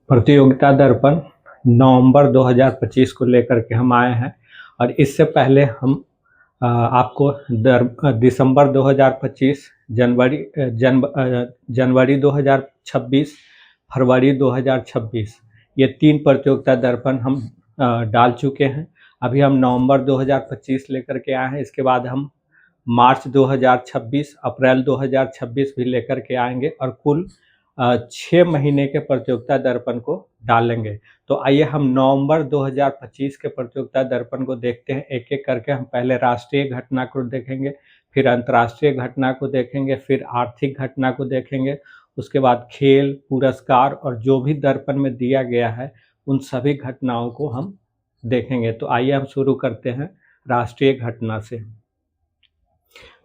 प्रतियोगिता दर्पण नवंबर 2025 को लेकर के हम आए हैं। और इससे पहले हम आपको दिसंबर 2025, जनवरी 2026, फरवरी 2026 ये 3 प्रतियोगिता दर्पण हम डाल चुके हैं। अभी हम नवंबर 2025 लेकर के आए हैं। इसके बाद हम मार्च 2026, अप्रैल 2026 भी लेकर के आएंगे और कुल 6 महीने के प्रतियोगिता दर्पण को डालेंगे। तो आइए हम नवंबर 2025 के प्रतियोगिता दर्पण को देखते हैं। एक एक करके हम पहले राष्ट्रीय घटना को देखेंगे, फिर अंतर्राष्ट्रीय घटना को देखेंगे, फिर आर्थिक घटना को देखेंगे, उसके बाद खेल, पुरस्कार और जो भी दर्पण में दिया गया है उन सभी घटनाओं को हम देखेंगे। तो आइए हम शुरू करते हैं राष्ट्रीय घटना से।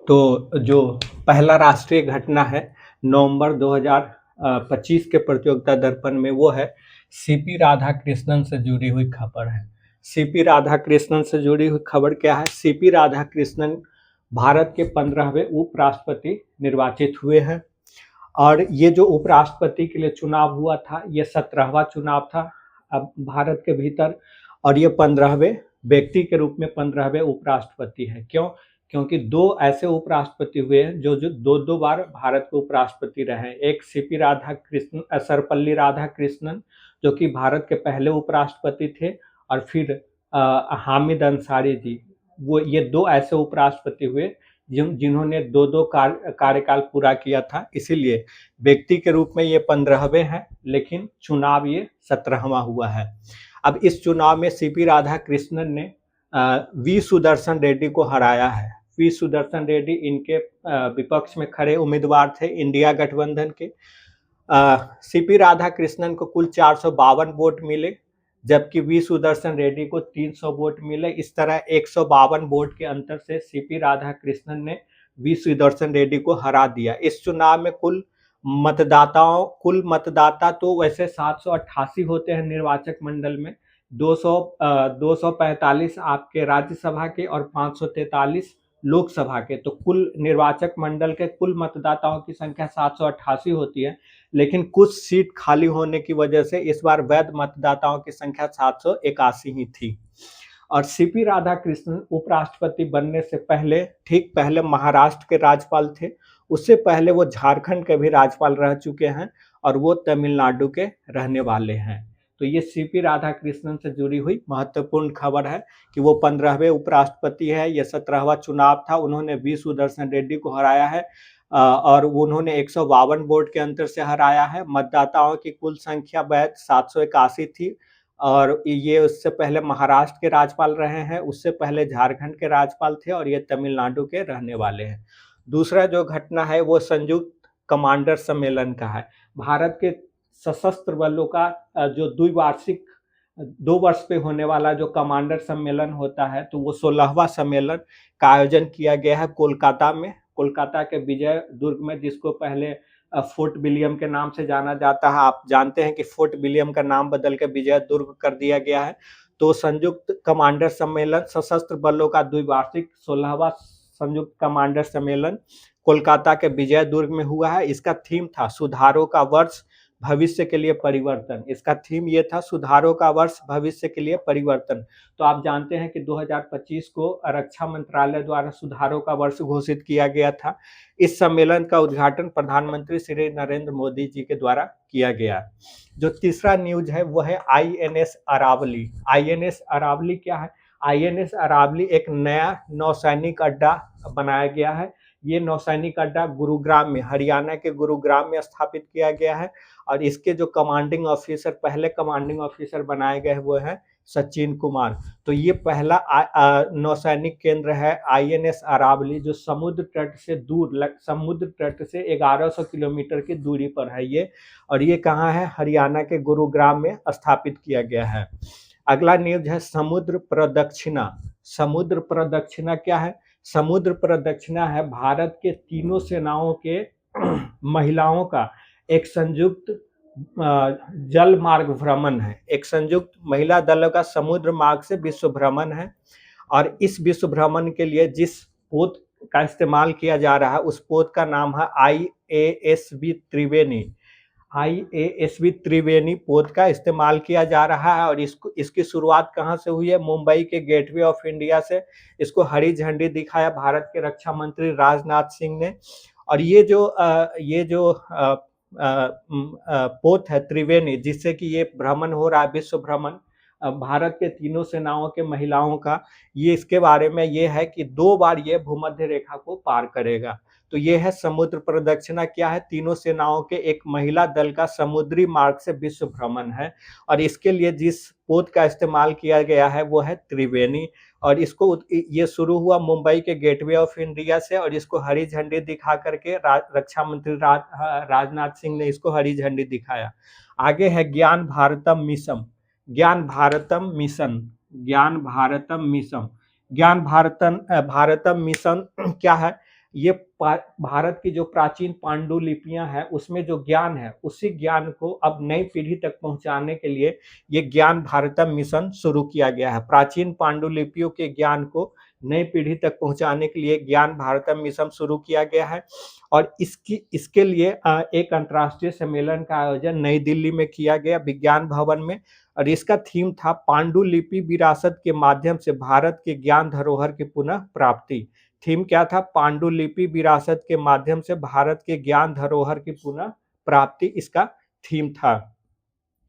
तो जो पहला राष्ट्रीय घटना है नवंबर 2025 के प्रतियोगिता दर्पण में, वो है सीपी राधाकृष्णन से जुड़ी हुई खबर है। सीपी राधाकृष्णन से जुड़ी हुई खबर क्या है? सीपी राधाकृष्णन भारत के 15वें उपराष्ट्रपति निर्वाचित हुए हैं और ये जो उपराष्ट्रपति के लिए चुनाव हुआ था, ये 17वां चुनाव था अब भारत के भीतर, और ये 15वें व्यक्ति के रूप में 15वें उपराष्ट्रपति है। क्यों? क्योंकि 2 ऐसे उपराष्ट्रपति हुए हैं जो 2 बार भारत के उपराष्ट्रपति रहे। एक सीपी राधाकृष्णन, सर्वपल्ली राधाकृष्णन, जो कि भारत के पहले उपराष्ट्रपति थे, और फिर हामिद अंसारी जी। वो ये 2 ऐसे उपराष्ट्रपति हुए जिन्होंने 2 कार्यकाल पूरा किया था। इसीलिए व्यक्ति के रूप में ये 15वें हैं, लेकिन चुनाव ये 17वां हुआ है। अब इस चुनाव में सीपी राधाकृष्णन ने वी सुदर्शन रेड्डी को हराया है। वी सुदर्शन रेड्डी इनके विपक्ष में खड़े उम्मीदवार थे इंडिया गठबंधन के। सीपी राधाकृष्णन को कुल 452 वोट मिले, जबकि वी सुदर्शन रेड्डी को 300 वोट मिले। इस तरह 152 वोट के अंतर से सीपी राधाकृष्णन ने वी सुदर्शन रेड्डी को हरा दिया। इस चुनाव में कुल मतदाता तो वैसे 788 होते हैं निर्वाचक मंडल में, 245 आपके राज्यसभा के और 543 लोकसभा के। तो कुल निर्वाचक मंडल के कुल मतदाताओं की संख्या 788 होती है, लेकिन कुछ सीट खाली होने की वजह से इस बार वैध मतदाताओं की संख्या 781 ही थी। और सीपी राधाकृष्णन उपराष्ट्रपति बनने से पहले, ठीक पहले महाराष्ट्र के राज्यपाल थे। उससे पहले वो झारखंड के भी राज्यपाल रह चुके हैं और वो तमिलनाडु के रहने वाले हैं। तो ये सीपी राधाकृष्णन से जुड़ी हुई महत्वपूर्ण खबर है कि वो 15वें उपराष्ट्रपति है। ये 17वां चुनाव था, उन्होंने वी सुदर्शन रेड्डी को हराया है और उन्होंने 152 वोट के अंतर से हराया है। मतदाताओं की कुल संख्या वैध 781 थी और ये उससे पहले महाराष्ट्र के राज्यपाल रहे हैं, उससे पहले झारखंड के राज्यपाल थे और ये तमिलनाडु के रहने वाले हैं। दूसरा जो घटना है वो संयुक्त कमांडर सम्मेलन का है। भारत के सशस्त्र बलों का जो द्विवार्षिक 2 वर्ष पे होने वाला जो कमांडर सम्मेलन होता है, तो वो 16वां सम्मेलन का आयोजन किया गया है कोलकाता में, कोलकाता के विजय दुर्ग में, जिसको पहले फोर्ट विलियम के नाम से जाना जाता है। आप जानते हैं कि फोर्ट विलियम का नाम बदल के विजय दुर्ग कर दिया गया है। तो संयुक्त कमांडर सम्मेलन, सशस्त्र बलों का द्विवार्षिक 16वां संयुक्त कमांडर सम्मेलन कोलकाता के विजय दुर्ग में हुआ है। इसका थीम था सुधारों का वर्ष, भविष्य के लिए परिवर्तन। इसका थीम ये था, सुधारों का वर्ष, भविष्य के लिए परिवर्तन। तो आप जानते हैं कि 2025 को रक्षा मंत्रालय द्वारा सुधारों का वर्ष घोषित किया गया था। इस सम्मेलन का उद्घाटन प्रधानमंत्री श्री नरेंद्र मोदी जी के द्वारा किया गया। जो तीसरा न्यूज है वो है INS अरावली। INS अरावली क्या है? INS अरावली एक नया नौसैनिक अड्डा बनाया गया है। ये नौसैनिक अड्डा गुरुग्राम में, हरियाणा के गुरुग्राम में स्थापित किया गया है और इसके जो कमांडिंग ऑफिसर, पहले कमांडिंग ऑफिसर बनाए गए वो हैं सचिन कुमार। तो ये पहला नौसैनिक केंद्र है INS अरावली, जो समुद्र तट से दूर, समुद्र तट से 1100 किलोमीटर की दूरी पर है ये, और ये कहाँ है? हरियाणा के गुरुग्राम में स्थापित किया गया है। अगला न्यूज है समुद्र प्रदक्षिणा। समुद्र प्रदक्षिणा क्या है? समुद्र प्रदक्षिणा है भारत के तीनों सेनाओं के महिलाओं का एक संयुक्त जल मार्ग भ्रमण है। एक संयुक्त महिला दलों का समुद्र मार्ग से विश्व भ्रमण है और इस विश्व भ्रमण के लिए जिस पोत का इस्तेमाल किया जा रहा है उस पोत का नाम है IASB त्रिवेणी। IASV त्रिवेणी पोत का इस्तेमाल किया जा रहा है और इसकी शुरुआत कहाँ से हुई है? मुंबई के गेटवे ऑफ इंडिया से। इसको हरी झंडी दिखाया भारत के रक्षा मंत्री राजनाथ सिंह ने। और ये जो पोत है त्रिवेणी, जिससे कि ये भ्रमण हो रहा है, विश्व भ्रमण भारत के तीनों सेनाओं के महिलाओं का, ये इसके बारे में ये है कि 2 बार ये भूमध्य रेखा को पार करेगा। तो ये है समुद्र प्रदक्षिणा। क्या है? तीनों सेनाओं के एक महिला दल का समुद्री मार्ग से विश्व भ्रमण है। और इसके लिए जिस पोत का इस्तेमाल किया गया है वो है त्रिवेणी। और इसको ये शुरू हुआ मुंबई के गेटवे ऑफ इंडिया से और इसको हरी झंडी दिखा करके रक्षा मंत्री राजनाथ सिंह ने इसको हरी झंडी दिखाया। आगे है ज्ञान भारतम मिशन। ज्ञान भारतम मिशन, ज्ञान भारतम मिशन, ज्ञान भारतम मिशन क्या है? ये भारत की जो प्राचीन पांडुलिपियां हैं उसमें जो ज्ञान है, उसी ज्ञान को अब नई पीढ़ी तक पहुंचाने के लिए ये ज्ञान भारतम मिशन शुरू किया गया है। प्राचीन पांडुलिपियों के ज्ञान को नई पीढ़ी तक पहुंचाने के लिए ज्ञान भारतम मिशन शुरू किया गया है। और इसके लिए एक अंतर्राष्ट्रीय सम्मेलन का आयोजन नई दिल्ली में किया गया, विज्ञान भवन में। और इसका थीम था पांडुलिपि विरासत के माध्यम से भारत के ज्ञान धरोहर की पुनः प्राप्ति। थीम क्या था? पांडुलिपि विरासत के माध्यम से भारत के ज्ञान धरोहर की पुनः प्राप्ति, इसका थीम था।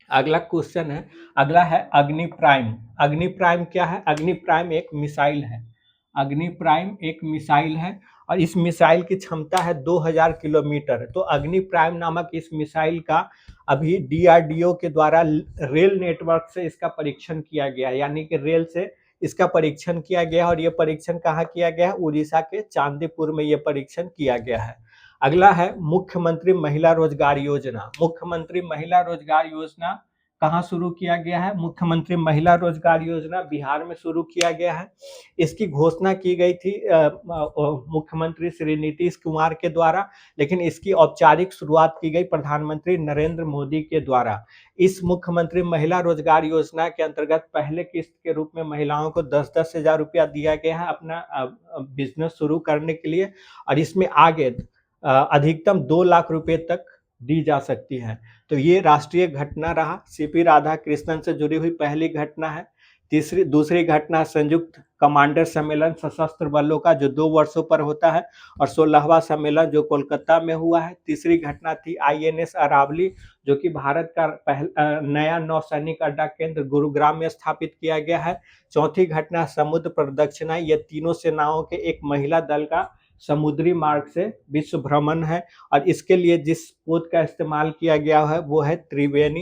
अगला क्वेश्चन है, अगला है अग्नि प्राइम। अग्नि प्राइम क्या है? अग्नि प्राइम एक मिसाइल है। अग्नि प्राइम एक मिसाइल है और इस मिसाइल की क्षमता है 2000 किलोमीटर। तो अग्नि प्राइम नामक इस मिसाइल का अभी DRDO के द्वारा रेल नेटवर्क से इसका परीक्षण किया गया, यानी कि रेल से इसका परीक्षण किया गया। और ये परीक्षण कहाँ किया गया है? उड़ीसा के चांदीपुर में ये परीक्षण किया गया है। अगला है मुख्यमंत्री महिला रोजगार योजना। मुख्यमंत्री महिला रोजगार योजना कहाँ शुरू किया गया है? मुख्यमंत्री महिला रोजगार योजना बिहार में शुरू किया गया है। इसकी घोषणा की गई थी मुख्यमंत्री श्री नीतीश कुमार के द्वारा, लेकिन इसकी औपचारिक शुरुआत की गई प्रधानमंत्री नरेंद्र मोदी के द्वारा। इस मुख्यमंत्री महिला रोजगार योजना के अंतर्गत पहले किस्त के रूप में महिलाओं को 10-10 हजार रुपया दिया गया है अपना बिजनेस शुरू करने के लिए। और इसमें आगे अधिकतम 2 लाख रुपए तक दी जा सकती है। तो ये राष्ट्रीय घटना रहा, CP राधाकृष्णन से जुड़ी हुई पहली घटना है। दूसरी घटना संयुक्त कमांडर सम्मेलन सशस्त्र बलों का, जो 2 वर्षों पर होता है, और 16वां सम्मेलन जो कोलकाता में हुआ है। तीसरी घटना थी INS अरावली, जो कि भारत का नया नौसैनिक अड्डा केंद्र गुरुग्राम में स्थापित किया गया है। चौथी घटना समुद्र प्रदक्षिणा। ये तीनों सेनाओं के एक महिला दल का समुद्री मार्ग से विश्व भ्रमण है। और इसके लिए जिस पोत का इस्तेमाल किया गया है वो है त्रिवेणी।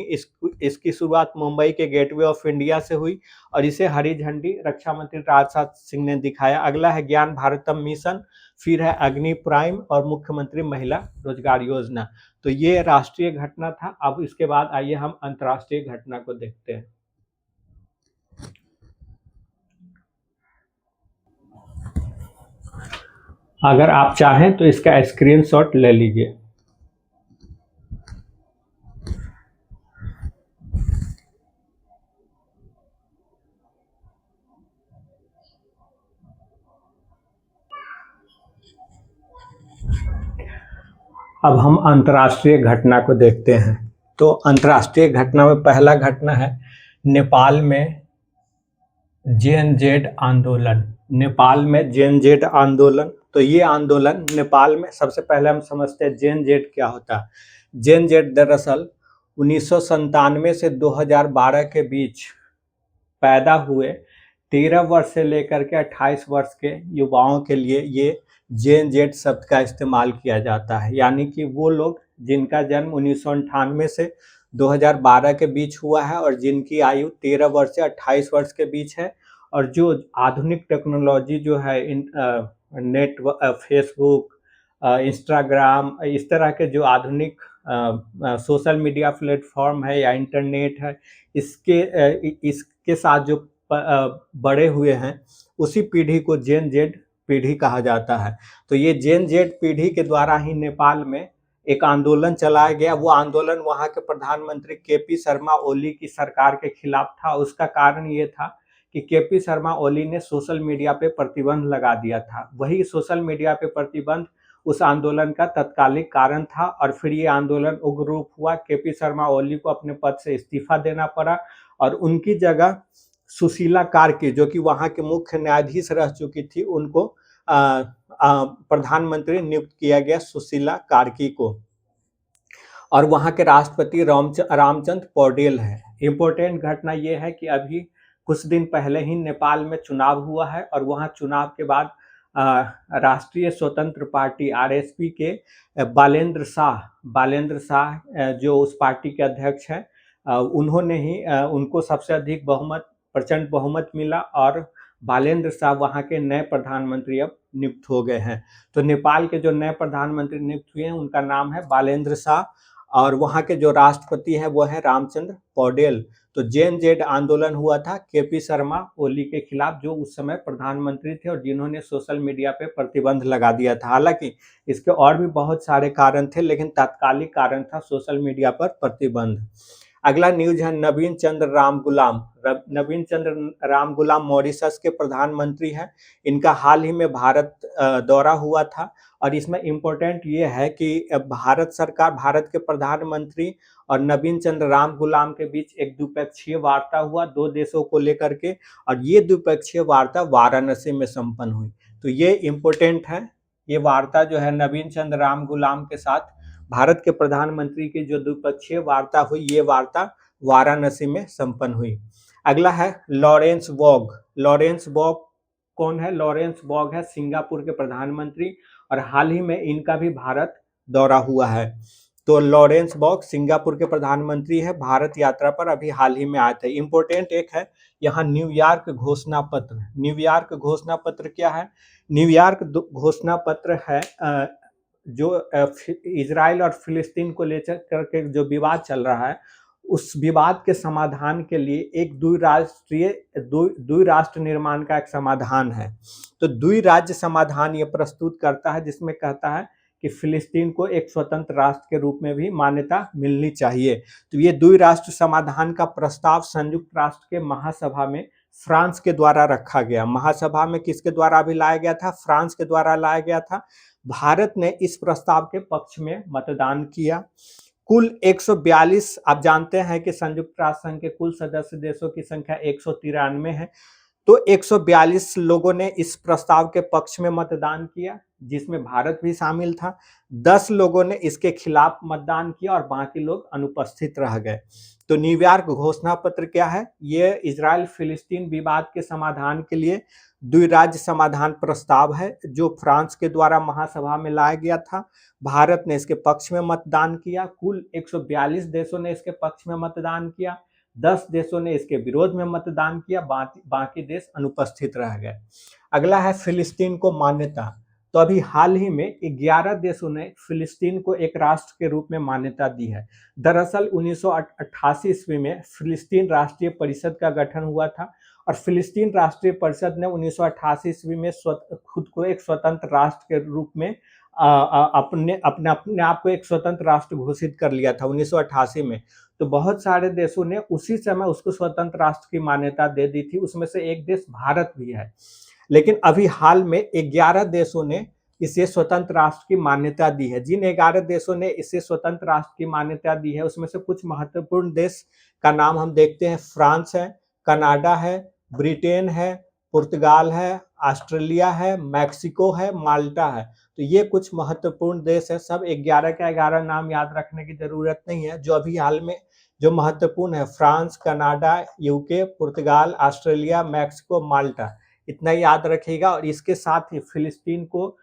इसकी शुरुआत मुंबई के गेटवे ऑफ इंडिया से हुई और इसे हरी झंडी रक्षा मंत्री राजनाथ सिंह ने दिखाया। अगला है ज्ञान भारतम मिशन, फिर है अग्नि प्राइम और मुख्यमंत्री महिला रोजगार योजना। तो ये राष्ट्रीय घटना था। अब इसके बाद आइए हम अंतर्राष्ट्रीय घटना को देखते हैं। अगर आप चाहें तो इसका स्क्रीनशॉट ले लीजिए। अब हम अंतर्राष्ट्रीय घटना को देखते हैं। तो अंतर्राष्ट्रीय घटना में पहला घटना है नेपाल में JNZ आंदोलन। नेपाल में JNZ आंदोलन। तो ये आंदोलन नेपाल में, सबसे पहले हम समझते हैं JNZ क्या होता है। JNZ दरअसल 1997 से 2012 के बीच पैदा हुए 13 वर्ष से लेकर के 28 वर्ष के युवाओं के लिए ये JNZ शब्द का इस्तेमाल किया जाता है। यानी कि वो लोग जिनका जन्म 1998 से 2012 के बीच हुआ है और जिनकी आयु 13 वर्ष से 28 वर्ष के बीच है, और जो आधुनिक टेक्नोलॉजी जो है नेट, फेसबुक, इंस्टाग्राम, इस तरह के जो आधुनिक सोशल मीडिया प्लेटफॉर्म है या इंटरनेट है, इसके साथ जो बड़े हुए हैं, उसी पीढ़ी को JNZ पीढ़ी कहा जाता है। तो ये JNZ पीढ़ी के द्वारा ही नेपाल में एक आंदोलन चलाया गया। वो आंदोलन वहाँ के प्रधानमंत्री KP शर्मा ओली की सरकार के खिलाफ था। उसका कारण ये था कि KP शर्मा ओली ने सोशल मीडिया पे प्रतिबंध लगा दिया था। वही सोशल मीडिया पे प्रतिबंध उस आंदोलन का तत्कालिक कारण था और फिर ये आंदोलन उग्र रूप हुआ। केपी शर्मा ओली को अपने पद से इस्तीफा देना पड़ा और उनकी जगह सुशीला कार्की, जो कि वहां के मुख्य न्यायाधीश रह चुकी थी, उनको प्रधानमंत्री नियुक्त किया गया, सुशीला कार्की को। और वहां के राष्ट्रपति रामचंद्र पौडेल है। इम्पोर्टेंट घटना यह है कि अभी कुछ दिन पहले ही नेपाल में चुनाव हुआ है और वहां चुनाव के बाद राष्ट्रीय स्वतंत्र पार्टी आरएसपी के बालेंद्र शाह जो उस पार्टी के अध्यक्ष हैं, उन्होंने ही उनको सबसे अधिक प्रचंड बहुमत मिला और बालेंद्र शाह वहां के नए प्रधानमंत्री अब नियुक्त हो गए हैं। तो नेपाल के जो नए प्रधानमंत्री नियुक्त हुए हैं उनका नाम है बालेंद्र शाह और वहां के जो राष्ट्रपति हैं वो है रामचंद्र पौडेल। तो जेएनजेड आंदोलन हुआ था केपी शर्मा ओली के खिलाफ, जो उस समय प्रधानमंत्री थे और जिन्होंने सोशल मीडिया पे प्रतिबंध लगा दिया था। हालांकि इसके और भी बहुत सारे कारण थे, लेकिन तात्कालिक कारण था सोशल मीडिया पर प्रतिबंध। अगला न्यूज है नवीन चंद्र राम गुलाम। नवीन चंद्र राम गुलाम मॉरिशस के प्रधानमंत्री हैं। इनका हाल ही में भारत दौरा हुआ था और इसमें इम्पोर्टेंट ये है कि भारत सरकार, भारत के प्रधानमंत्री और नवीन चंद्र राम गुलाम के बीच एक द्विपक्षीय वार्ता हुआ दो देशों को लेकर के, और ये द्विपक्षीय वार्ता वाराणसी में संपन्न हुई। तो ये इम्पोर्टेंट है, ये वार्ता जो है नवीन चंद्र राम गुलाम के साथ भारत के प्रधानमंत्री की जो द्विपक्षीय वार्ता हुई, ये वार्ता वाराणसी में संपन्न हुई। अगला है लॉरेंस वॉग। लॉरेंस वॉग कौन है? लॉरेंस वॉग है सिंगापुर के प्रधानमंत्री और हाल ही में इनका भी भारत दौरा हुआ है। तो लॉरेंस वॉग सिंगापुर के प्रधानमंत्री है, भारत यात्रा पर अभी हाल ही में आए थे। इंपॉर्टेंट एक है यहाँ न्यूयॉर्क घोषणा पत्र। न्यूयॉर्क घोषणा पत्र क्या है? न्यूयॉर्क घोषणा पत्र है जो इजराइल और फिलिस्तीन को लेकर करके जो विवाद चल रहा है, उस विवाद के समाधान के लिए एक द्विराष्ट्र निर्माण का एक समाधान है। तो द्विराज्य समाधान ये प्रस्तुत करता है, जिसमें कहता है कि फिलिस्तीन को एक स्वतंत्र राष्ट्र के रूप में भी मान्यता मिलनी चाहिए। तो ये द्विराष्ट्र समाधान का प्रस्ताव संयुक्त राष्ट्र के महासभा में फ्रांस के द्वारा रखा गया। महासभा में किसके द्वारा भी लाया गया था? फ्रांस के द्वारा लाया गया था। भारत ने इस प्रस्ताव के पक्ष में मतदान किया। कुल 142, आप जानते हैं कि संयुक्त राष्ट्र संघ के कुल सदस्य देशों की संख्या 193 है। तो 142 लोगों ने इस प्रस्ताव के पक्ष में मतदान किया, जिसमें भारत भी शामिल था। 10 लोगों ने इसके खिलाफ मतदान किया और बाकी लोग अनुपस्थित रह गए। तो न्यूयॉर्क घोषणा पत्र क्या है? ये इजराइल फिलिस्तीन विवाद के समाधान के लिए द्विराज्य समाधान प्रस्ताव है, जो फ्रांस के द्वारा महासभा में लाया गया था। भारत ने इसके पक्ष में मतदान किया। कुल 142 देशों ने इसके पक्ष में मतदान किया, 10 देशों ने इसके विरोध में मतदान किया, बाकी देश अनुपस्थित रह गए। अगला है फिलिस्तीन को मान्यता। तो अभी हाल ही में 11 देशों ने फिलिस्तीन को एक राष्ट्र के रूप में मान्यता दी है। दरअसल 1988 ईस्वी में फिलिस्तीन राष्ट्रीय परिषद का गठन हुआ था और फिलिस्तीन राष्ट्रीय परिषद ने 1988 ईस्वी में खुद को एक स्वतंत्र राष्ट्र के रूप में अपने आप को एक स्वतंत्र राष्ट्र घोषित कर लिया था 1988 में। तो बहुत सारे देशों ने उसी समय उसको स्वतंत्र राष्ट्र की मान्यता दे दी थी, उसमें से एक देश भारत भी है। लेकिन अभी हाल में 11 देशों ने इसे स्वतंत्र राष्ट्र की मान्यता दी है। जिन 11 देशों ने इसे स्वतंत्र राष्ट्र की मान्यता दी है, उसमें से कुछ महत्वपूर्ण देश का नाम हम देखते हैं। फ्रांस है, कनाडा है, ब्रिटेन है, पुर्तगाल है, ऑस्ट्रेलिया है, मैक्सिको है, माल्टा है। तो ये कुछ महत्वपूर्ण देश है। सब 11 का 11 नाम याद रखने की जरूरत नहीं है। जो अभी हाल में जो महत्वपूर्ण है, फ्रांस, कनाडा, यूके, पुर्तगाल, ऑस्ट्रेलिया, मैक्सिको, माल्टा, इतना याद रखिएगा। और इसके साथ ही फिलिस्तीन को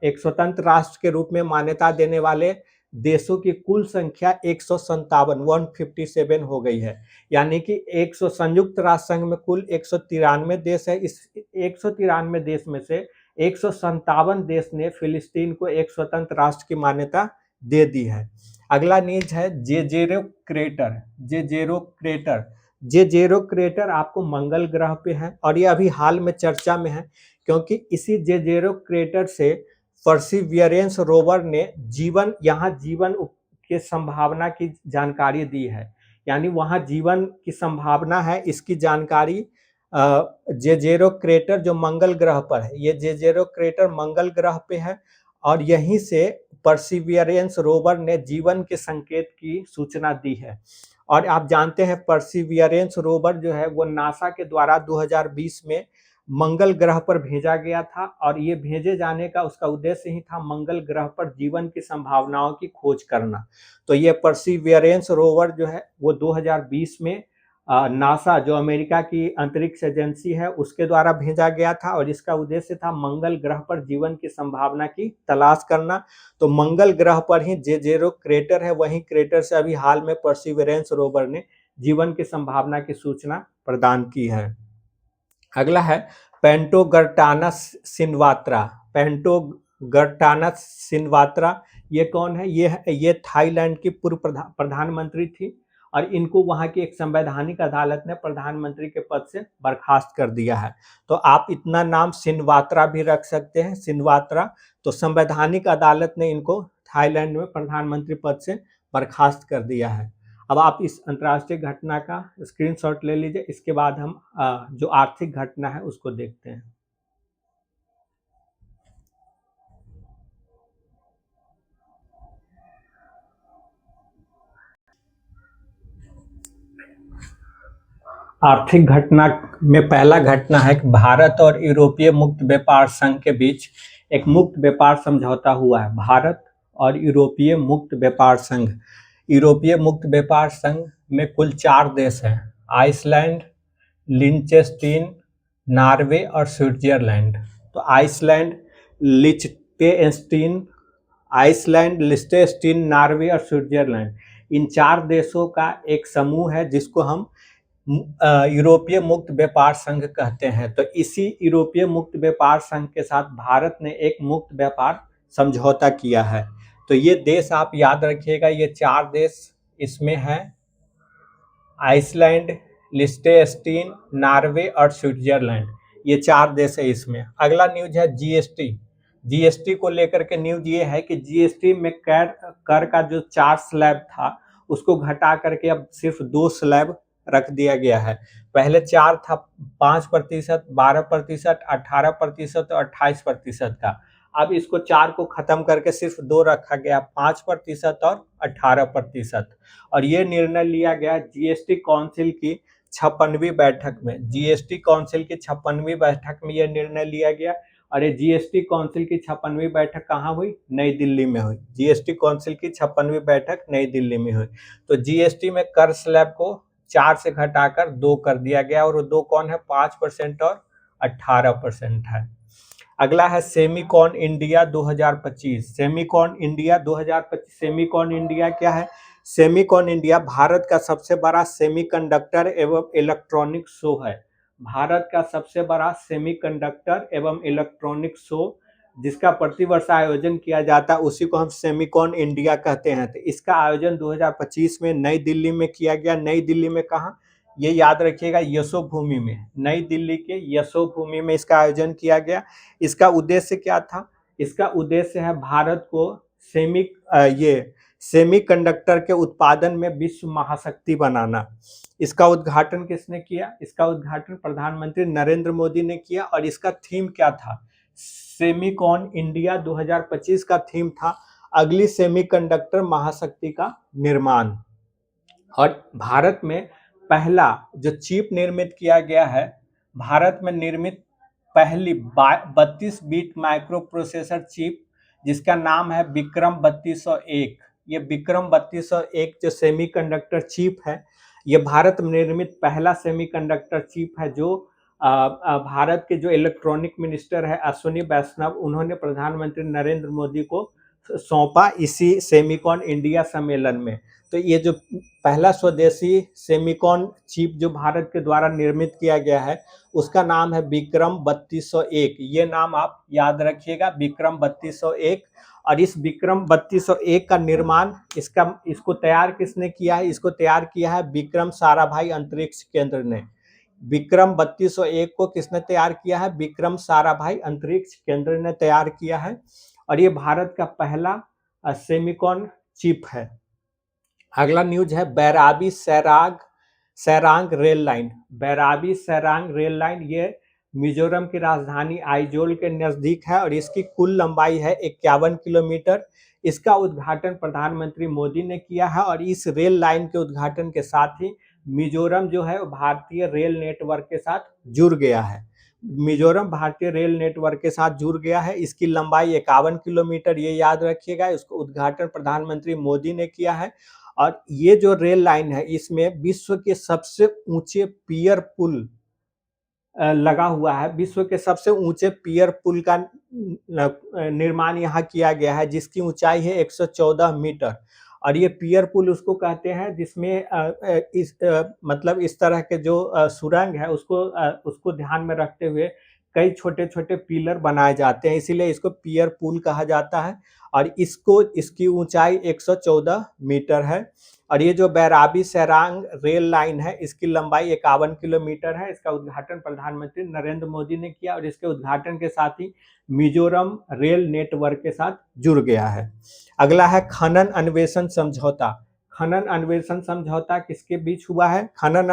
एक स्वतंत्र राष्ट्र के रूप में मान्यता देने वाले देशों की कुल संख्या 157 हो गई है। यानी कि 100 संयुक्त राष्ट्र संघ में कुल 193 देश है। इस 193 देश में से 157 देश ने फिलिस्तीन को एक स्वतंत्र राष्ट्र की मान्यता दे दी है। अगला न्यूज है जेजेरो क्रेटर। जेजेरो क्रेटर आपको मंगल ग्रह पे है और ये अभी हाल में चर्चा में है, क्योंकि इसी जेजेरो क्रेटर से परसिवियरेंस रोवर ने जीवन के संभावना की जानकारी दी है। यानी वहां जीवन की संभावना है, इसकी जानकारी जेजेरो क्रेटर जो मंगल ग्रह पर है, ये जेजेरो क्रेटर मंगल ग्रह पे है और यहीं से परसिवियरेंस रोवर ने जीवन के संकेत की सूचना दी है। और आप जानते हैं परसिवियरेंस रोवर जो है वो नासा के द्वारा 2020 में मंगल ग्रह पर भेजा गया था, और ये भेजे जाने का उसका उद्देश्य ही था मंगल ग्रह पर जीवन की संभावनाओं की खोज करना। तो ये परसिवियरेंस रोवर जो है वो 2020 में नासा, जो अमेरिका की अंतरिक्ष एजेंसी है, उसके द्वारा भेजा गया था, और इसका उद्देश्य था मंगल ग्रह पर जीवन की संभावना की तलाश करना। तो मंगल ग्रह पर ही जे0 क्रेटर है, वही क्रेटर से अभी हाल में परसिवियरेंस रोवर ने जीवन की संभावना की सूचना प्रदान की है। अगला है पेंटोगर्टानस सिनवात्रा। पेंटोगर्टानस सिनवात्रा ये कौन है? ये थाईलैंड की पूर्व प्रधानमंत्री थी, और इनको वहां की एक संवैधानिक अदालत ने प्रधानमंत्री के पद से बर्खास्त कर दिया है। तो आप इतना नाम सिनवात्रा भी रख सकते हैं, सिनवात्रा। तो संवैधानिक अदालत ने इनको थाईलैंड में प्रधानमंत्री पद से बर्खास्त कर दिया है। अब आप इस अंतर्राष्ट्रीय घटना का स्क्रीनशॉट ले लीजिए, इसके बाद हम जो आर्थिक घटना है उसको देखते हैं। आर्थिक घटना में पहला घटना है कि भारत और यूरोपीय मुक्त व्यापार संघ के बीच एक मुक्त व्यापार समझौता हुआ है। भारत और यूरोपीय मुक्त व्यापार संघ। यूरोपीय मुक्त व्यापार संघ में कुल 4 देश हैं: आइसलैंड, लिंचेस्टीन, नॉर्वे और स्विट्जरलैंड। तो लिस्टेस्टीन, नॉर्वे और स्विट्जरलैंड, इन 4 देशों का एक समूह है जिसको हम यूरोपीय मुक्त व्यापार संघ कहते हैं। तो इसी यूरोपीय मुक्त व्यापार संघ के साथ भारत ने एक मुक्त व्यापार समझौता किया है। तो ये देश आप याद रखिएगा, ये 4 देश इसमें हैं: आइसलैंड, लिस्टेस्टीन, नॉर्वे और स्विट्जरलैंड। ये 4 देश है इसमें। अगला न्यूज है जीएसटी। जीएसटी को लेकर के न्यूज ये है कि जीएसटी में कर का जो 4 स्लैब था उसको घटा करके अब सिर्फ 2 स्लैब रख दिया गया है। पहले 4 था, 5%, 12%, 18% और 28% का। अब इसको 4 को खत्म करके सिर्फ 2 रखा गया, 5% और 18%। और ये निर्णय लिया गया जीएसटी काउंसिल की 56वीं बैठक में। जीएसटी काउंसिल की 56वीं बैठक में यह निर्णय लिया गया। और ये जीएसटी काउंसिल की 56वीं बैठक कहाँ हुई? नई दिल्ली में हुई। जीएसटी काउंसिल की 56वीं बैठक नई दिल्ली में हुई। तो जीएसटी में कर स्लैब को 4 से घटाकर 2 कर दिया गया, और वो 2 कौन है? 5% और 18% है। अगला है Semicon India 2025। Semicon India 2025। Semicon India क्या है? सेमीकॉन इंडिया भारत का सबसे बड़ा सेमीकंडक्टर एवं इलेक्ट्रॉनिक शो है। भारत का सबसे बड़ा सेमीकंडक्टर एवं इलेक्ट्रॉनिक शो जिसका प्रतिवर्ष आयोजन किया जाता है उसी को हम सेमीकॉन इंडिया कहते हैं। तो इसका आयोजन 2025 में नई दिल्ली में किया गया। नई दिल्ली में कहाँ? ये याद रखिएगा, यशोभूमि में। नई दिल्ली के यशोभूमि में इसका आयोजन किया गया। इसका उद्देश्य क्या था? इसका उद्देश्य है भारत को सेमीकंडक्टर के उत्पादन में विश्व महाशक्ति बनाना। इसका उद्घाटन किसने किया? इसका उद्घाटन प्रधानमंत्री नरेंद्र मोदी ने किया। और इसका थीम क्या था? सेमीकॉन इंडिया 2025 का थीम था अगली सेमीकंडक्टर महाशक्ति का निर्माण। और भारत में पहला जो चिप निर्मित किया गया है, भारत में निर्मित पहली 32 बिट माइक्रो प्रोसेसर चिप जिसका नाम है विक्रम 3201। ये विक्रम 3201 जो सेमीकंडक्टर चिप है, ये भारत में निर्मित पहला सेमीकंडक्टर चिप है जो भारत के जो इलेक्ट्रॉनिक मिनिस्टर है अश्विनी वैष्णव, उन्होंने प्रधानमंत्री नरेंद्र मोदी को सौंपा इसी सेमीकॉन इंडिया सम्मेलन में। तो ये जो पहला स्वदेशी सेमीकॉन चिप जो भारत के द्वारा निर्मित किया गया है उसका नाम है विक्रम 3201। ये नाम आप याद रखिएगा, विक्रम 3201। और इस विक्रम 3201 का निर्माण इसको तैयार किसने किया है? इसको तैयार किया है विक्रम साराभाई अंतरिक्ष केंद्र ने। विक्रम 3201 को किसने तैयार किया है? विक्रम साराभाई अंतरिक्ष केंद्र ने तैयार किया है। और ये भारत का पहला सेमीकॉन चिप है। अगला न्यूज है Bairabi Sairang rail line. Bairabi Sairang rail line ये मिजोरम की राजधानी आइजोल के नजदीक है और इसकी कुल लंबाई है 51 किलोमीटर। इसका उद्घाटन प्रधानमंत्री मोदी ने किया है और इस रेल लाइन के उद्घाटन के साथ ही मिजोरम जो है वो भारतीय रेल नेटवर्क के साथ जुड़ गया है। मिजोरम भारतीय रेल नेटवर्क के साथ जुड़ गया है। इसकी लंबाई 51 किलोमीटर, ये याद रखिएगा। इसका उद्घाटन प्रधानमंत्री मोदी ने किया है और ये जो रेल लाइन है इसमें विश्व के सबसे ऊंचे पियर पुल लगा हुआ है। विश्व के सबसे ऊंचे पियर पुल का निर्माण यहाँ किया गया है, जिसकी ऊंचाई है 114 मीटर। और ये पियर पुल उसको कहते हैं जिसमें मतलब इस तरह के जो सुरंग है उसको ध्यान में रखते हुए कई छोटे छोटे पिलर बनाए जाते हैं, इसीलिए इसको पियर पुल कहा जाता है। और इसकी ऊंचाई 114 मीटर है। और ये जो बैराबी सरांग रेल लाइन है इसकी लंबाई 51 किलोमीटर है। इसका उद्घाटन प्रधानमंत्री नरेंद्र मोदी ने किया और इसके उद्घाटन के साथ ही मिजोरम रेल नेटवर्क के साथ जुड़ गया है। अगला है खनन अन्वेषण समझौता। खनन अन्वेषण समझौता किसके बीच हुआ है? खनन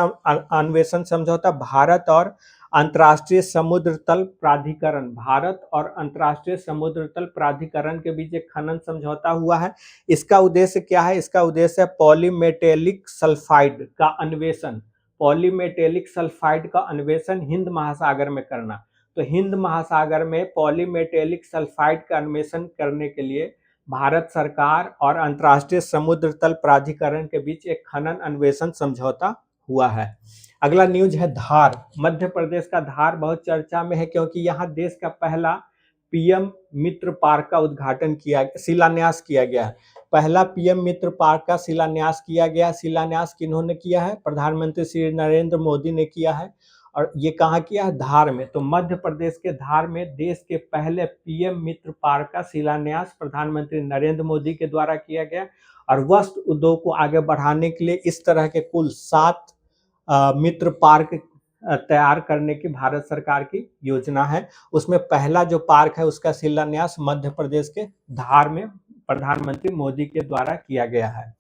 अन्वेषण समझौता भारत और अंतर्राष्ट्रीय समुद्र तल प्राधिकरण, भारत और अंतर्राष्ट्रीय समुद्र तल प्राधिकरण के बीच एक खनन समझौता हुआ है। इसका उद्देश्य क्या है? इसका उद्देश्य है पॉलीमेटेलिक सल्फाइड का अन्वेषण, पॉलीमेटेलिक सल्फाइड का अन्वेषण हिंद महासागर में करना। तो हिंद महासागर में पॉलीमेटेलिक सल्फाइड का अन्वेषण करने के लिए भारत सरकार और अंतर्राष्ट्रीय समुद्र तल प्राधिकरण के बीच एक खनन अन्वेषण समझौता हुआ है। अगला न्यूज है धार। मध्य प्रदेश का धार बहुत चर्चा में है क्योंकि यहाँ देश का पहला पीएम मित्र पार्क का उद्घाटन शिलान्यास किया गया है। पहला पीएम मित्र पार्क का शिलान्यास किया गया। शिलान्यास किन्होंने किया है? प्रधानमंत्री श्री नरेंद्र मोदी ने किया है। और ये कहाँ किया है? धार में। तो मध्य प्रदेश के धार में देश के पहले पीएम मित्र पार्क का शिलान्यास प्रधानमंत्री नरेंद्र मोदी के द्वारा किया गया। और वस्त्र उद्योग को आगे बढ़ाने के लिए इस तरह के कुल 7 मित्र पार्क तैयार करने की भारत सरकार की योजना है। उसमें पहला जो पार्क है उसका शिलान्यास मध्य प्रदेश के धार में प्रधानमंत्री मोदी के द्वारा किया गया है।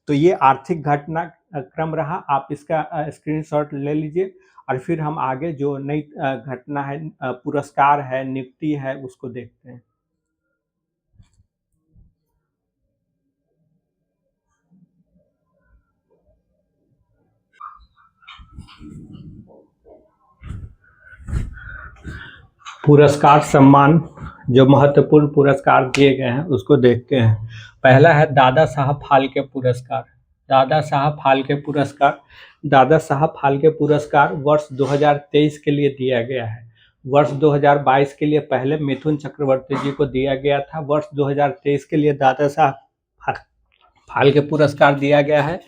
तो ये आर्थिक घटना क्रम रहा, आप इसका स्क्रीनशॉट ले लीजिए और फिर हम आगे जो नई घटना है, पुरस्कार है, नियुक्ति है, उसको देखते हैं। पुरस्कार सम्मान, जो महत्वपूर्ण पुरस्कार दिए गए हैं उसको देखते हैं। पहला है दादा साहब फाल्के पुरस्कार। दादा साहब फाल्के पुरस्कार, दादा साहब फाल्के पुरस्कार वर्ष 2023 के लिए दिया गया है। वर्ष 2022 के लिए पहले मिथुन चक्रवर्ती जी को दिया गया था। वर्ष 2023 के लिए दादा साहब फाल्के पुरस्कार दिया गया है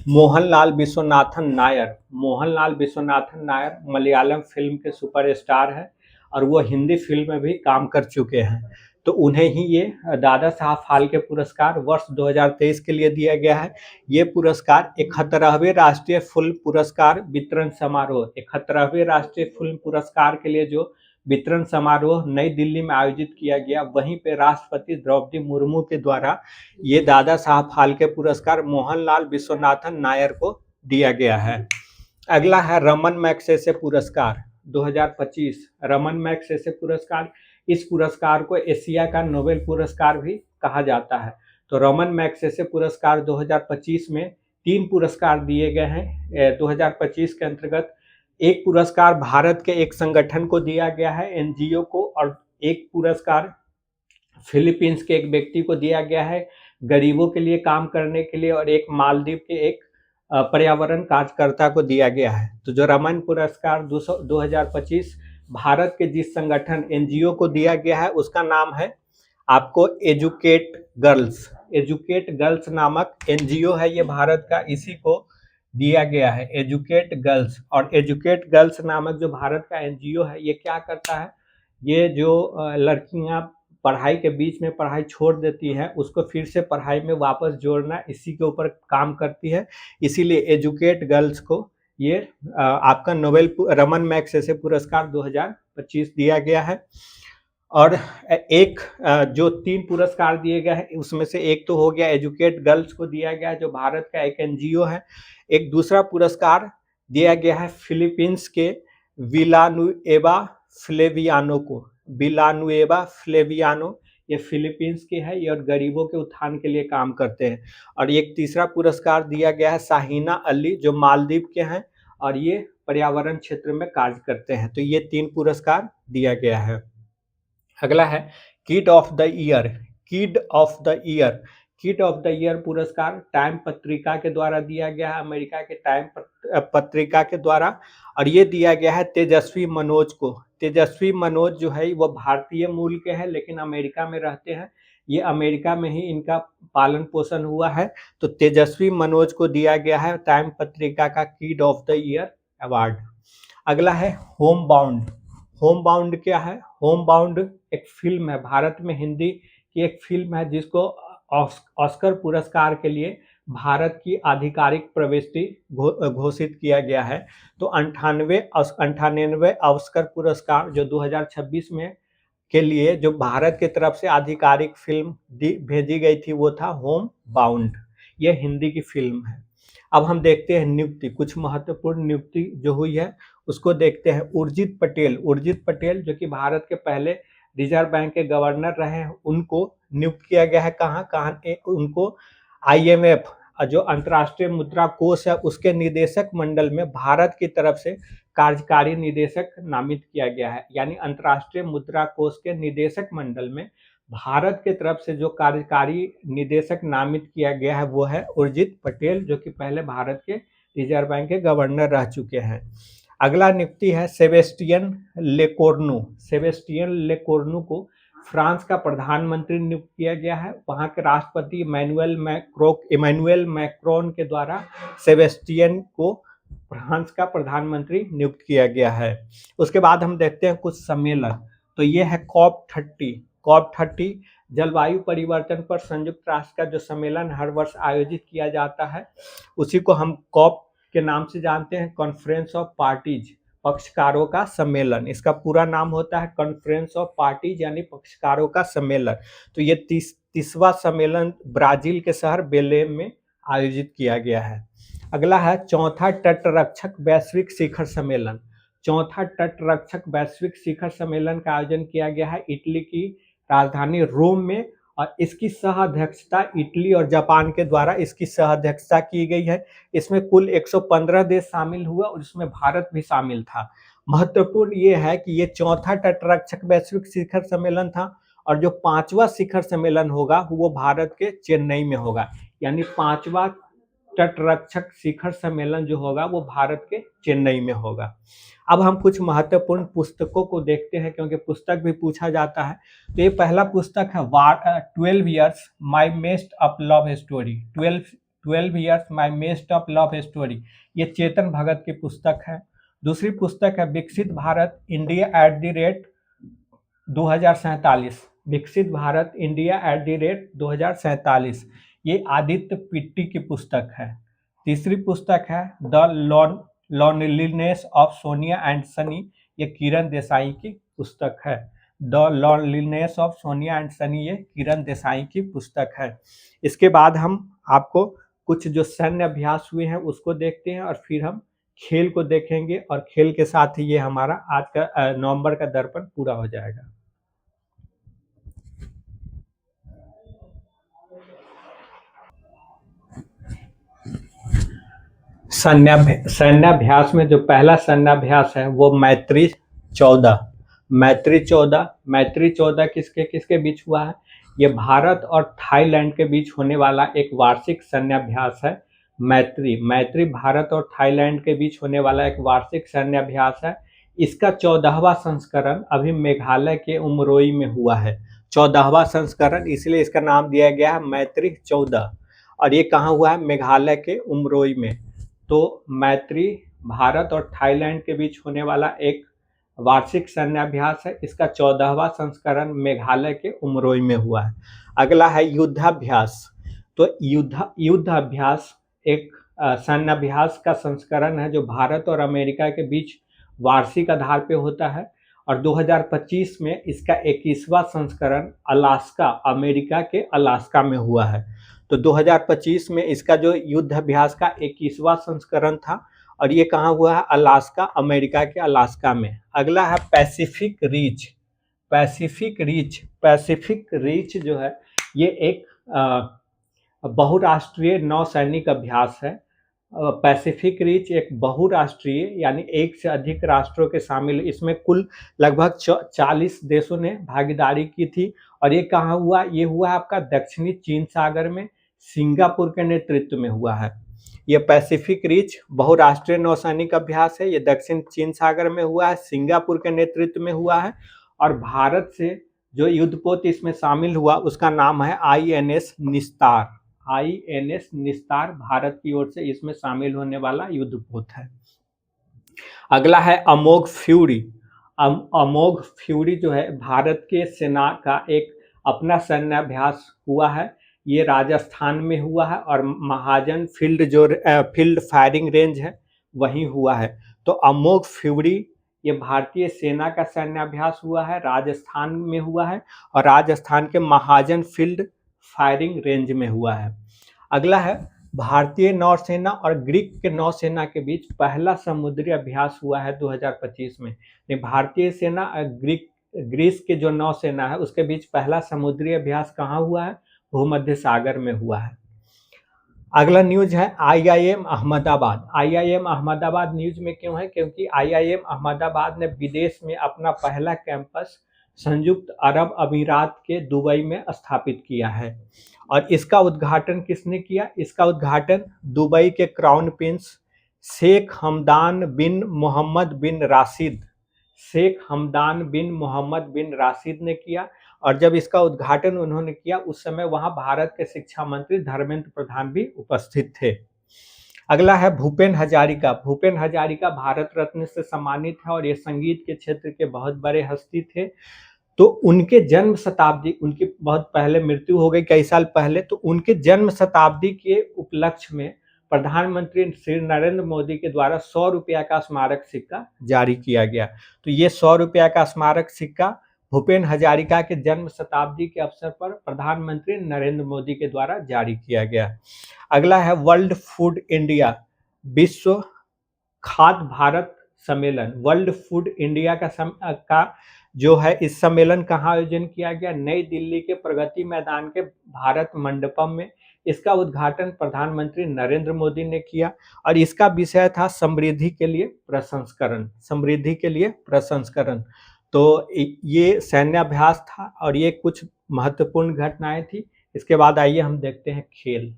मोहनलाल विश्वनाथन नायर। मोहनलाल विश्वनाथन नायर मलयालम फिल्म के सुपरस्टार है और वो हिंदी फिल्म में भी काम कर चुके हैं, तो उन्हें ही ये दादा साहब फाल्के पुरस्कार वर्ष 2023 के लिए दिया गया है। ये पुरस्कार 71वें राष्ट्रीय फिल्म पुरस्कार वितरण समारोह, 71वें राष्ट्रीय फिल्म पुरस्कार के लिए जो वितरण समारोह नई दिल्ली में आयोजित किया गया, वहीं पे राष्ट्रपति द्रौपदी मुर्मू के द्वारा ये दादा साहब फाल्के पुरस्कार मोहनलाल विश्वनाथन नायर को दिया गया है। अगला है रमन मैग्सेसे पुरस्कार 2025। रमन मैग्सेसे पुरस्कार, इस पुरस्कार को एशिया का नोबेल पुरस्कार भी कहा जाता है। तो रमन मैग्सेसे पुरस्कार 2025 में 3 पुरस्कार दिए गए हैं। 2025 के अंतर्गत एक पुरस्कार भारत के एक संगठन को दिया गया है, एनजीओ को, और एक पुरस्कार फिलीपींस के एक व्यक्ति को दिया गया है गरीबों के लिए काम करने के लिए, और एक मालदीव के एक पर्यावरण कार्यकर्ता को दिया गया है। तो जो रमन पुरस्कार 2025 भारत के जिस संगठन एनजीओ को दिया गया है उसका नाम है आपको एजुकेट गर्ल्स। एजुकेट गर्ल्स नामक एनजीओ है ये भारत का, इसी को दिया गया है एजुकेट गर्ल्स। और एजुकेट गर्ल्स नामक जो भारत का एनजीओ है ये क्या करता है? ये जो लड़कियां पढ़ाई के बीच में पढ़ाई छोड़ देती है उसको फिर से पढ़ाई में वापस जोड़ना, इसी के ऊपर काम करती है। इसीलिए एजुकेट गर्ल्स को ये आपका नोबेल रमन मैग्सेसे पुरस्कार 2025 दिया गया है। और एक जो 3 पुरस्कार दिए गए हैं उसमें से एक तो हो गया एजुकेट गर्ल्स को दिया गया जो भारत का एक एनजीओ है। एक दूसरा पुरस्कार दिया गया है फिलीपींस के विलानुएवा फ्लेवियानो को, विलानुएवा फ्लेवियानो, ये फिलीपींस के है, ये और गरीबों के उत्थान के लिए काम करते हैं। और एक तीसरा पुरस्कार दिया गया है शाहीना अली, जो मालदीव के हैं और ये पर्यावरण क्षेत्र में कार्य करते हैं। तो ये 3 पुरस्कार दिया गया है। अगला है kid of the year. Kid of the year, kid of the year पुरस्कार टाइम पत्रिका के द्वारा दिया गया है, अमेरिका के टाइम पत्रिका के द्वारा। और ये दिया गया है तेजस्वी मनोज को। तेजस्वी मनोज जो है वो भारतीय मूल के हैं लेकिन अमेरिका में रहते हैं, ये अमेरिका में ही इनका पालन पोषण हुआ है। तो तेजस्वी मनोज को दिया गया है टाइम पत्रिका का kid of the year award. अगला है होम बाउंड। होम बाउंड क्या है? होम बाउंड एक फिल्म है, भारत में हिंदी की एक फिल्म है जिसको ऑस्कर पुरस्कार के लिए भारत की आधिकारिक प्रविष्टि घोषित किया गया है। तो 98 ऑस्कर पुरस्कार जो 2026 में के लिए जो भारत की तरफ से आधिकारिक फिल्म भेजी गई थी वो था होम बाउंड, ये हिंदी की फिल्म है। अब हम देखते हैं नियुक्ति, कुछ महत्वपूर्ण नियुक्ति जो हुई है उसको देखते हैं। उर्जित पटेल, उर्जित पटेल जो कि भारत के पहले रिजर्व बैंक के गवर्नर रहे हैं, उनको नियुक्त किया गया है। कहाँ उनको IMF जो अंतर्राष्ट्रीय मुद्रा कोष है उसके निदेशक मंडल में भारत की तरफ से कार्यकारी निदेशक नामित किया गया है। यानी अंतर्राष्ट्रीय मुद्रा कोष के निदेशक मंडल में भारत की तरफ से जो कार्यकारी निदेशक नामित किया गया है वो है उर्जित पटेल, जो कि पहले भारत के रिजर्व बैंक के गवर्नर रह चुके हैं। अगला नियुक्ति है सेबेस्टियन लेकोर्नु। सेबेस्टियन लेकोर्नु को फ्रांस का प्रधानमंत्री नियुक्त किया गया है। वहां के राष्ट्रपति इमैनुअल मैक्रोन के द्वारा सेबेस्टियन को फ्रांस का प्रधानमंत्री नियुक्त किया गया है। उसके बाद हम देखते हैं कुछ सम्मेलन। तो ये है COP30। COP30 जलवायु परिवर्तन पर संयुक्त राष्ट्र का जो सम्मेलन हर वर्ष आयोजित किया जाता है उसी को हम COP के नाम से जानते हैं, कॉन्फ्रेंस ऑफ पार्टीज, पक्षकारों का सम्मेलन। इसका पूरा नाम होता है कॉन्फ्रेंस ऑफ पार्टीज यानी पक्षकारों का सम्मेलन। तो ये 30वां सम्मेलन ब्राजील के शहर बेलेम में आयोजित किया गया है। अगला है चौथा तटरक्षक वैश्विक शिखर सम्मेलन। चौथा तटरक्षक वैश्विक शिखर सम्मेलन का आयोजन किया गया है इटली की राजधानी रोम में, और इसकी सह अध्यक्षता इटली और जापान के द्वारा इसकी सह अध्यक्षता की गई है। इसमें कुल 115 देश शामिल हुए और इसमें भारत भी शामिल था। महत्वपूर्ण ये है कि ये चौथा तटरक्षक वैश्विक शिखर सम्मेलन था और जो 5वां शिखर सम्मेलन होगा वो भारत के चेन्नई में होगा। यानी 5वां तटरक्षक शिखर सम्मेलन जो होगा वो भारत के चेन्नई में होगा। अब हम कुछ महत्वपूर्ण पुस्तकों को देखते हैं क्योंकि पुस्तक भी पूछा जाता है। तो ये पहला पुस्तक है 12 Years My Messed Up Love Story। 12 Years My Messed Up Love Story, ये चेतन भगत की पुस्तक है। दूसरी पुस्तक है विकसित भारत इंडिया @ 2047। विकसित भारत इंडिया @ 2047, ये आदित्य पिट्टी की पुस्तक है। तीसरी पुस्तक है the loneliness of Sonia and Sunny, ये किरण देसाई की पुस्तक है। The loneliness of Sonia and Sunny, ये किरण देसाई की पुस्तक है। इसके बाद हम आपको कुछ जो सैन्य अभ्यास हुए हैं उसको देखते हैं और फिर हम खेल को देखेंगे और खेल के साथ ही ये हमारा आज का नवंबर का दर्पण पूरा हो जाएगा। सैन्याभ्यास में जो पहला सैन्याभ्यास है वो मैत्री 14। मैत्री 14 किसके किसके बीच हुआ है? ये भारत और थाईलैंड के बीच होने वाला एक वार्षिक सैन्याभ्यास है। मैत्री भारत और थाईलैंड के बीच होने वाला एक वार्षिक सैन्याभ्यास है। इसका 14वां संस्करण अभी मेघालय के उमरोई में हुआ है। 14वां संस्करण, इसलिए इसका नाम दिया गया है मैत्री 14। और ये कहाँ हुआ है? मेघालय के उमरोई में। तो मैत्री भारत और थाईलैंड के बीच होने वाला एक वार्षिक सैन्याभ्यास है। इसका 14वां संस्करण मेघालय के उमरोई में हुआ है। अगला है युद्धाभ्यास। तो युद्धाभ्यास एक सैन्याभ्यास का संस्करण है जो भारत और अमेरिका के बीच वार्षिक आधार पे होता है और 2025 में इसका 21वां संस्करण अलास्का, अमेरिका के अलास्का में हुआ है। तो 2025 में इसका जो युद्ध अभ्यास का 21वां संस्करण था और ये कहाँ हुआ है? अलास्का, अमेरिका के अलास्का में। अगला है पैसिफिक रीच। पैसिफिक रीच जो है ये एक बहुराष्ट्रीय नौसैनिक अभ्यास है। पैसिफिक रीच एक बहुराष्ट्रीय यानी एक से अधिक राष्ट्रों के शामिल, इसमें कुल लगभग 40 देशों ने भागीदारी की थी। और ये कहाँ हुआ? ये हुआ आपका दक्षिणी चीन सागर में, सिंगापुर के नेतृत्व में हुआ है। ये पैसिफिक रीच बहुराष्ट्रीय नौसैनिक अभ्यास है, ये दक्षिण चीन सागर में हुआ है, सिंगापुर के नेतृत्व में हुआ है। और भारत से जो युद्धपोत इसमें शामिल हुआ उसका नाम है INS निस्तार। INS निस्तार भारत की ओर से इसमें शामिल होने वाला युद्धपोत है। अगला है अमोघ फ्यूरी। अमोघ फ्यूरी जो है भारत के सेना का एक अपना सैन्य अभ्यास हुआ है। ये राजस्थान में हुआ है और महाजन फील्ड फायरिंग रेंज है वहीं हुआ है। तो अमोघ फ्यूरी ये भारतीय सेना का सैन्य अभ्यास हुआ है, राजस्थान में हुआ है और राजस्थान के महाजन फील्ड फायरिंग रेंज में हुआ है। अगला है भारतीय नौसेना और ग्रीक के नौसेना के बीच पहला समुद्री अभ्यास हुआ है 2025 में। भारतीय सेना और ग्रीस के जो नौसेना है उसके बीच पहला समुद्री अभ्यास कहाँ हुआ है? भूमध्य सागर में हुआ है। अगला न्यूज है IIM Ahmedabad. IIM Ahmedabad news में क्यों है? क्योंकि IIM अहमदाबाद ने विदेश में अपना पहला कैंपस संयुक्त अरब अमीरात के दुबई में स्थापित किया है। और इसका उद्घाटन किसने किया? इसका उद्घाटन दुबई के क्राउन प्रिंस शेख हमदान बिन मोहम्मद बिन राशिद ने किया। और जब इसका उद्घाटन उन्होंने किया उस समय वहां भारत के शिक्षा मंत्री धर्मेंद्र प्रधान भी उपस्थित थे। अगला है भूपेन हजारिका। भूपेन हजारिका भारत रत्न से सम्मानित है और ये संगीत के क्षेत्र के बहुत बड़े हस्ती थे। तो उनके जन्म शताब्दी, उनकी बहुत पहले मृत्यु हो गई कई साल पहले, तो उनके जन्म शताब्दी के उपलक्ष्य में प्रधानमंत्री श्री नरेंद्र मोदी के द्वारा 100 रुपया का स्मारक सिक्का जारी किया गया। तो ये 100 रुपया का स्मारक सिक्का भूपेन हजारिका के जन्म शताब्दी के अवसर पर प्रधानमंत्री नरेंद्र मोदी के द्वारा जारी किया गया। अगला है वर्ल्ड फूड इंडिया, विश्व खाद्य भारत सम्मेलन। वर्ल्ड फूड इंडिया का जो है इस सम्मेलन का आयोजन किया गया नई दिल्ली के प्रगति मैदान के भारत मंडपम में। इसका उद्घाटन प्रधानमंत्री नरेंद्र मोदी ने किया और इसका विषय था समृद्धि के लिए प्रसंस्करण। तो ये सैन्य अभ्यास था और ये कुछ महत्वपूर्ण घटनाएं थी। इसके बाद आइए हम देखते हैं खेल।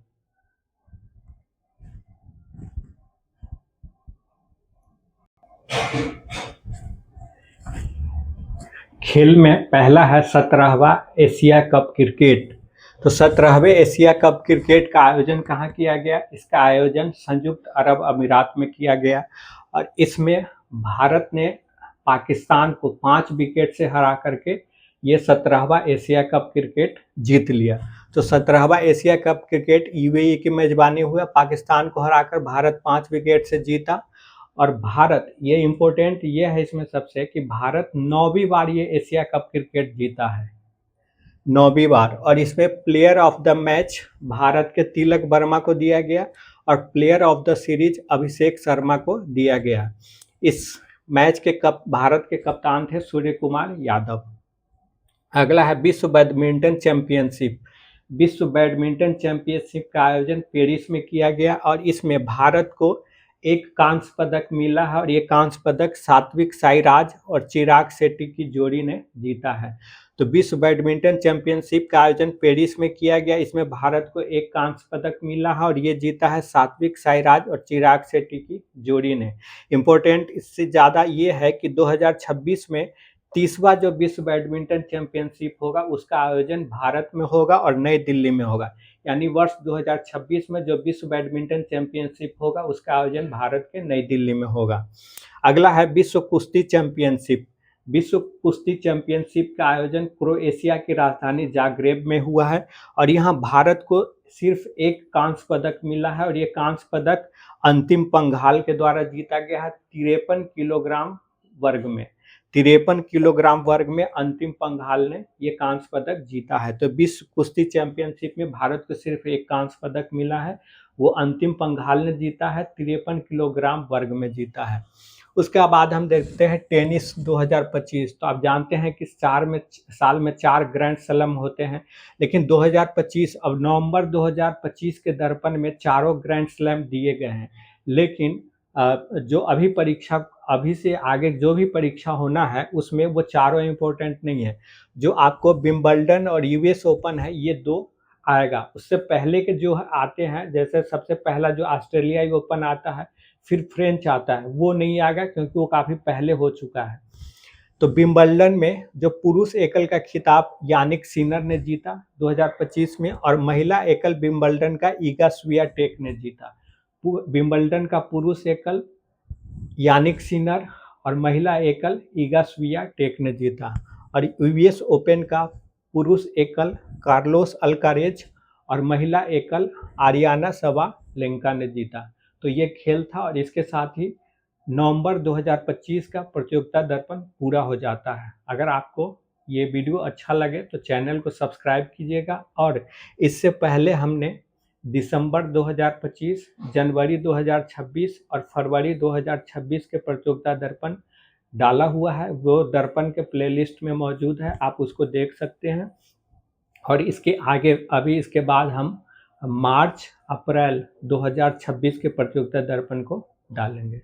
खेल में पहला है 17वां एशिया कप क्रिकेट। तो 17वें एशिया कप क्रिकेट का आयोजन कहाँ किया गया? इसका आयोजन संयुक्त अरब अमीरात में किया गया और इसमें भारत ने पाकिस्तान को 5 विकेट से हरा करके ये 17वां एशिया कप क्रिकेट जीत लिया। तो 17वां एशिया कप क्रिकेट UAE की मेजबानी हुआ, पाकिस्तान को हराकर भारत 5 विकेट से जीता। और भारत, ये इम्पोर्टेंट ये है इसमें सबसे कि भारत 9वीं बार ये एशिया कप क्रिकेट जीता है, 9वीं बार। और इसमें player of the match Bharat के तिलक वर्मा को दिया गया और player of the series Abhishek Sharma को दिया गया। इस मैच के भारत के कप्तान थे सूर्य कुमार यादव। अगला है विश्व बैडमिंटन चैंपियनशिप। विश्व बैडमिंटन चैंपियनशिप का आयोजन पेरिस में किया गया और इसमें भारत को एक कांस्य पदक मिला है और ये कांस्य पदक सात्विक साईराज और चिराग शेट्टी की जोड़ी ने जीता है। तो विश्व बैडमिंटन चैंपियनशिप का आयोजन पेरिस में किया गया, इसमें भारत को एक कांस्य पदक मिला है और ये जीता है सात्विक साईराज और चिराग शेट्टी की जोड़ी ने। इम्पोर्टेंट इससे ज़्यादा ये है कि 2026 में 30वां जो विश्व बैडमिंटन चैंपियनशिप होगा उसका आयोजन भारत में होगा और नई दिल्ली में होगा। यानी वर्ष 2026 में जो विश्व बैडमिंटन चैंपियनशिप होगा उसका आयोजन भारत के नई दिल्ली में होगा। अगला है विश्व कुश्ती चैंपियनशिप। विश्व कुश्ती चैंपियनशिप का आयोजन क्रोएशिया की राजधानी जाग्रेब में हुआ है और यहाँ भारत को सिर्फ एक कांस्य पदक मिला है और ये कांस्य पदक अंतिम पंघाल के द्वारा जीता गया है 53 किलोग्राम वर्ग में। 53 किलोग्राम वर्ग में अंतिम पंघाल ने ये कांस्य पदक जीता है। तो विश्व कुश्ती चैंपियनशिप में भारत को सिर्फ एक कांस्य पदक मिला है, वो अंतिम पंघाल ने जीता है, 53 किलोग्राम वर्ग में जीता है। उसके बाद हम देखते हैं टेनिस 2025। तो आप जानते हैं कि साल में 4 ग्रैंड स्लैम होते हैं, लेकिन 2025 अब नवंबर 2025 के दर्पण में चारों ग्रैंड स्लैम दिए गए हैं। लेकिन जो अभी से आगे जो भी परीक्षा होना है उसमें वो चारों इम्पोर्टेंट नहीं है। जो आपको विंबलडन और यूएस ओपन है ये 2 आएगा। उससे पहले के जो आते हैं, जैसे सबसे पहला जो ऑस्ट्रेलियाई ओपन आता है, फिर फ्रेंच आता है, वो नहीं आएगा क्योंकि वो काफ़ी पहले हो चुका है। तो विंबलडन में जो पुरुष एकल का खिताब यानिक सिनर ने जीता 2025 में, और महिला एकल विंबलडन का ईगा स्वियाटेक ने जीता। विंबलडन का पुरुष एकल यानिक सिनर और महिला एकल ईगा स्वियाटेक ने जीता। और यूएस ओपन का पुरुष एकल कार्लोस अल्कारेज और महिला एकल आरियाना सबालेंका ने जीता। तो ये खेल था, और इसके साथ ही नवंबर 2025 का प्रतियोगिता दर्पण पूरा हो जाता है। अगर आपको ये वीडियो अच्छा लगे तो चैनल को सब्सक्राइब कीजिएगा। और इससे पहले हमने दिसंबर 2025, जनवरी 2026 और फरवरी 2026 के प्रतियोगिता दर्पण डाला हुआ है, वो दर्पण के प्लेलिस्ट में मौजूद है, आप उसको देख सकते हैं। और इसके आगे अभी इसके बाद हम मार्च अप्रैल 2026 के प्रतियोगिता दर्पण को डालेंगे।